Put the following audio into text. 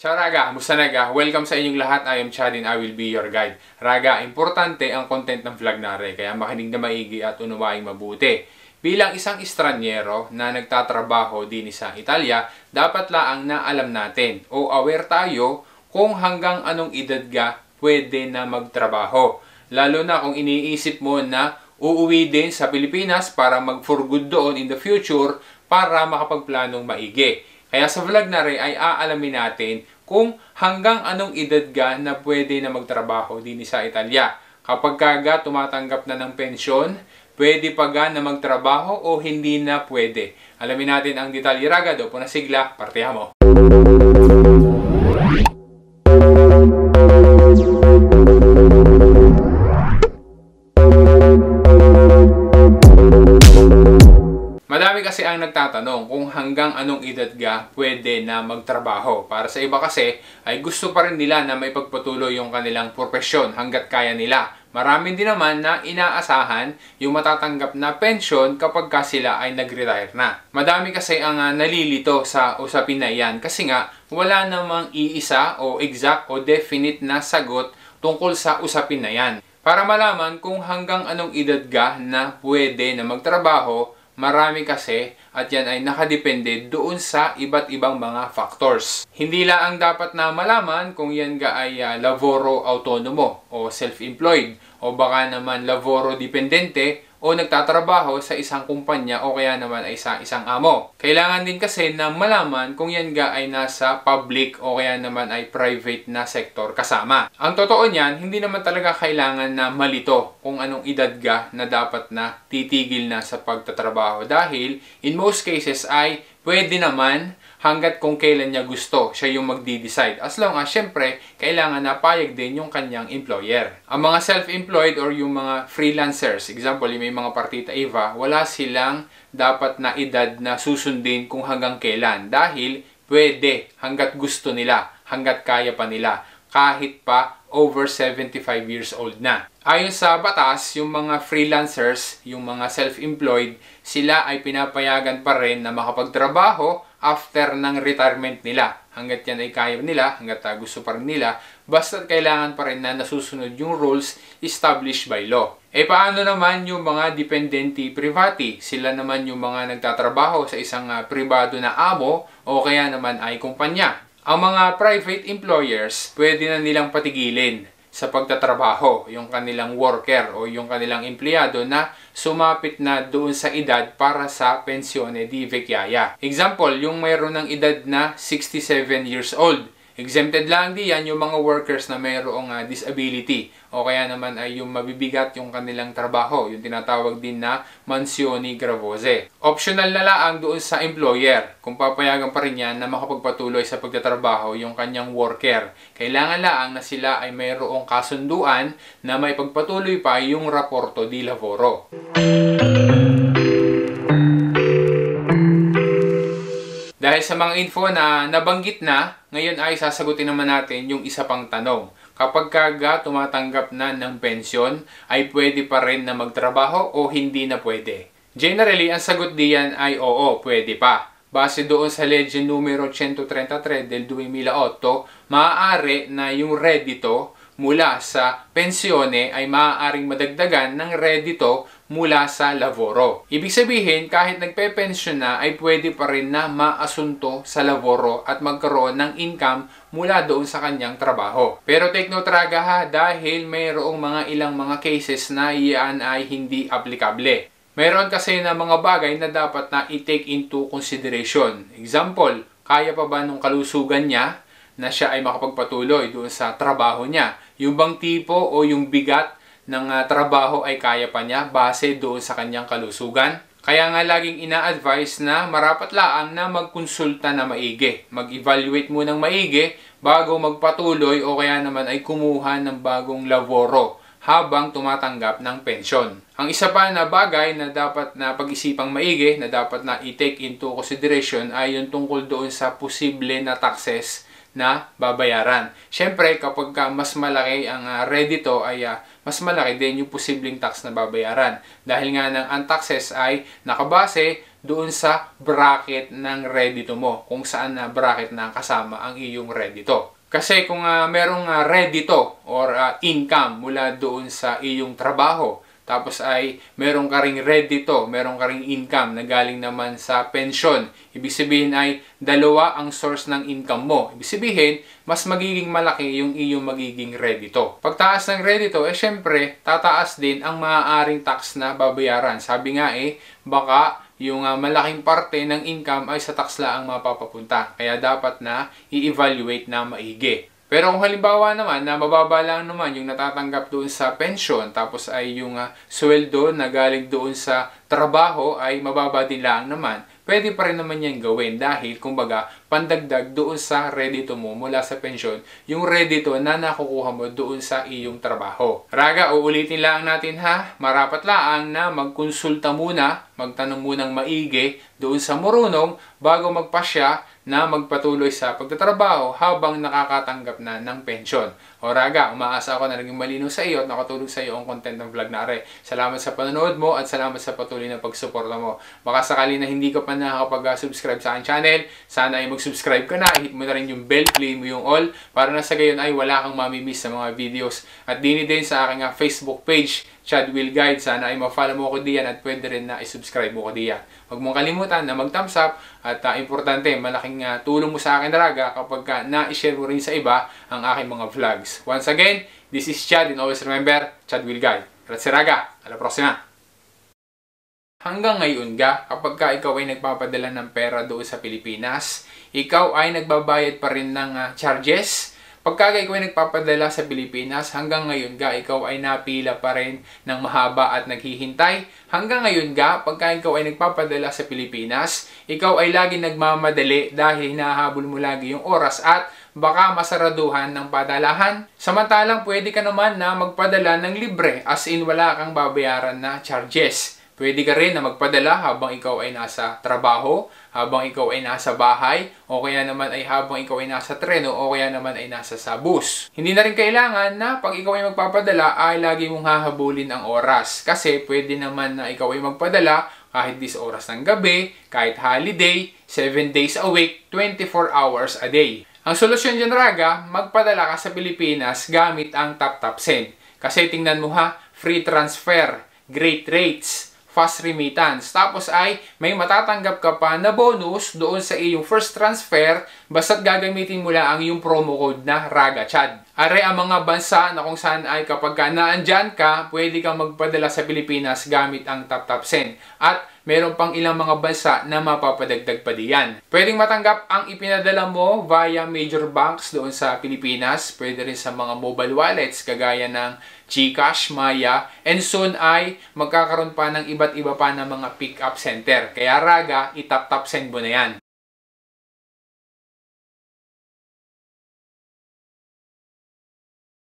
Ciao Raga, musta naga? Welcome sa inyong lahat. I am Chad and I will be your guide. Raga, importante ang content ng vlog nare, kaya makinig na maigi at unawaing mabuti. Bilang isang estranyero na nagtatrabaho din sa Italia, dapat laang na alam natin o aware tayo kung hanggang anong edad ka pwede na magtrabaho. Lalo na kung iniisip mo na uuwi din sa Pilipinas para mag-for good doon in the future para makapagplanong maigi. Kaya sa vlog na rin ay aalamin natin kung hanggang anong edad ka na pwede na magtrabaho din sa Italia. Kapag ka tumatanggap na ng pensyon, pwede pa ga na magtrabaho o hindi na pwede. Alamin natin ang detalye raga do po na sigla, partihan mo. Madami kasi ang nagtatanong kung hanggang anong edad ka pwede na magtrabaho. Para sa iba kasi ay gusto pa rin nila na maipagpatuloy yung kanilang propesyon hanggat kaya nila. Marami din naman na inaasahan yung matatanggap na pensyon kapag ka sila ay nag-retire na. Madami kasi ang nalilito sa usapin na yan kasi nga wala namang iisa o exact o definite na sagot tungkol sa usapin na yan. Para malaman kung hanggang anong edad ka na pwede na magtrabaho, marami kasi at yan ay nakadepende doon sa iba't ibang mga factors. Hindi lang ang dapat na malaman kung yan ga ay lavoro autonomo o self-employed o baka naman lavoro dipendente o nagtatrabaho sa isang kumpanya o kaya naman ay sa isang amo. Kailangan din kasi na malaman kung yan ga ay nasa public o kaya naman ay private na sektor kasama. Ang totoo niyan, hindi naman talaga kailangan na malito kung anong edad ga na dapat na titigil na sa pagtatrabaho dahil in most cases ay pwede naman hanggat kung kailan niya gusto, siya yung magdi-decide. As long as, syempre, kailangan na payag din yung kanyang employer. Ang mga self-employed or yung mga freelancers, example, yung may mga partita IVA, wala silang dapat na edad na susundin kung hanggang kailan. Dahil pwede hanggat gusto nila, hanggat kaya pa nila, kahit pa over 75 years old na. Ayon sa batas, yung mga freelancers, yung mga self-employed, sila ay pinapayagan pa rin na makapagtrabaho after ng retirement nila. Hanggat yan ay kaya nila, hanggat gusto pa rin nila, basta kailangan pa rin na nasusunod yung rules established by law. E paano naman yung mga dipendenti privati? Sila naman yung mga nagtatrabaho sa isang pribado na amo o kaya naman ay kumpanya. Ang mga private employers, pwede na nilang patigilin sa pagtatrabaho yung kanilang worker o yung kanilang empleyado na sumapit na doon sa edad para sa pensione di vecchiaia. Example, yung mayroon ng edad na 67 years old. Exempted lang diyan yung mga workers na mayroong disability o kaya naman ay yung mabibigat yung kanilang trabaho, yung tinatawag din na mansioni gravose. Optional na lang doon sa employer kung papayagan pa rin yan na makapagpatuloy sa pagtatrabaho yung kanyang worker. Kailangan lang na sila ay mayroong kasunduan na may pagpatuloy pa yung raporto di lavoro. Dahil sa mga info na nabanggit na, ngayon ay sasagutin naman natin yung isa pang tanong. Kapag tumatanggap na ng pensyon, ay pwede pa rin na magtrabaho o hindi na pwede? Generally, ang sagot diyan ay oo, pwede pa. Base doon sa Legge numero 133 del 2008, maaari na yung redito mula sa pensione ay maaaring madagdagan ng redito mula sa lavoro. Ibig sabihin, kahit nagpe-pensyon na ay pwede pa rin na maasunto sa lavoro at magkaroon ng income mula doon sa kanyang trabaho. Pero take note raga ha, dahil mayroong mga ilang mga cases na iyan ay hindi aplikable. Mayroon kasi na mga bagay na dapat na i-take into consideration. Example, kaya pa ba nung kalusugan niya na siya ay makapagpatuloy doon sa trabaho niya? Yung bang tipo o yung bigat ng trabaho ay kaya pa niya base doon sa kanyang kalusugan? Kaya nga laging ina-advise na marapat laang na magkonsulta na maigi. Mag-evaluate mo ng maigi bago magpatuloy o kaya naman ay kumuha ng bagong laboro habang tumatanggap ng pensyon. Ang isa pa na bagay na dapat na pag-isipang maigi, na dapat na i-take into consideration ay yung tungkol doon sa posible na taxes na babayaran. Siyempre, kapag mas malaki ang redito ay mas malaki din yung posibleng tax na babayaran. Dahil nga ang taxes ay nakabase doon sa bracket ng redito mo, kung saan na bracket na kasama ang iyong redito. Kasi kung merong redito or income mula doon sa iyong trabaho, tapos ay meron ka ring redito, meron ka ring income na galing naman sa pension. Ibig sabihin ay dalawa ang source ng income mo. Ibig sabihin, mas magiging malaki yung iyong magiging redito. Pagtaas ng redito, syempre, tataas din ang maaaring tax na babayaran. Sabi nga baka yung malaking parte ng income ay sa tax lang ang mapapapunta. Kaya dapat na i-evaluate na maigi. Pero kung halimbawa naman na mababa lang naman yung natatanggap doon sa pension, tapos ay yung sweldo na galing doon sa trabaho ay mababa din lang naman, pwede pa rin naman yan gawin dahil kumbaga pandagdag doon sa redito mo mula sa pension, yung redito na nakukuha mo doon sa iyong trabaho. Raga, uulitin lang natin ha, marapat lang na magkonsulta muna, magtanong munang maigi doon sa marunong bago magpasya na magpatuloy sa pagtatrabaho habang nakakatanggap na ng pensyon. O Raga, umaasa ako na naging malinaw sa iyo at nakatulong sa iyo ang content ng vlog na are. Salamat sa panonood mo at salamat sa patuloy na pagsuporta mo. Baka sakali na hindi ka pa nakakapag-subscribe sa aking channel, sana ay mag-subscribe ka na, hit mo na rin yung bell, play mo yung all, para na sa gayon ay wala kang mamimiss sa mga videos. At dini din sa aking Facebook page, Chad Will Guide, sana ay ma-follow mo ko diyan at pwede rin na i-subscribe mo ko diyan. Huwag mong kalimutan na mag-thumbs up at importante, malaking tulong mo sa akin Raga kapag na-share mo rin sa iba ang aking mga vlogs. Once again, this is Chad and always remember, Chad Will Guide. Grazie Raga, alla prossima! Hanggang ngayon kapag ikaw ay nagpapadala ng pera doon sa Pilipinas, ikaw ay nagbabayad pa rin ng charges. Pagka ikaw ay nagpapadala sa Pilipinas, hanggang ngayon ikaw ay napila pa rin ng mahaba at naghihintay. Hanggang ngayon pagka ikaw ay nagpapadala sa Pilipinas, ikaw ay lagi nagmamadali dahil hinahabol mo lagi yung oras at baka masaraduhan ng padalahan. Samantalang pwede ka naman na magpadala ng libre, as in wala kang babayaran na charges. Pwede ka rin na magpadala habang ikaw ay nasa trabaho, habang ikaw ay nasa bahay, o kaya naman ay habang ikaw ay nasa treno, o kaya naman ay nasa sa bus. Hindi na rin kailangan na pag ikaw ay magpapadala ay lagi mong hahabulin ang oras. Kasi pwede naman na ikaw ay magpadala kahit 10 oras ng gabi, kahit holiday, 7 days a week, 24 hours a day. Ang solusyon dyan Raga, magpadala ka sa Pilipinas gamit ang TapTap Send. Kasi tingnan mo free transfer, great rates, fast remittance. Tapos ay may matatanggap ka pa na bonus doon sa iyong first transfer basta't gagamitin mo lang ang iyong promo code na RAGACHAD. Are ang mga bansa na kung saan ay kapag naandyan ka, pwede kang magpadala sa Pilipinas gamit ang TapTap Send. At meron pang ilang mga bansa na mapapadagdag pa diyan. Pwedeng matanggap ang ipinadala mo via major banks doon sa Pilipinas. Pwede rin sa mga mobile wallets kagaya ng GCash, Maya, and soon ay magkakaroon pa ng iba't iba pa na mga pick-up center. Kaya Raga, i-TapTap Send mo na yan.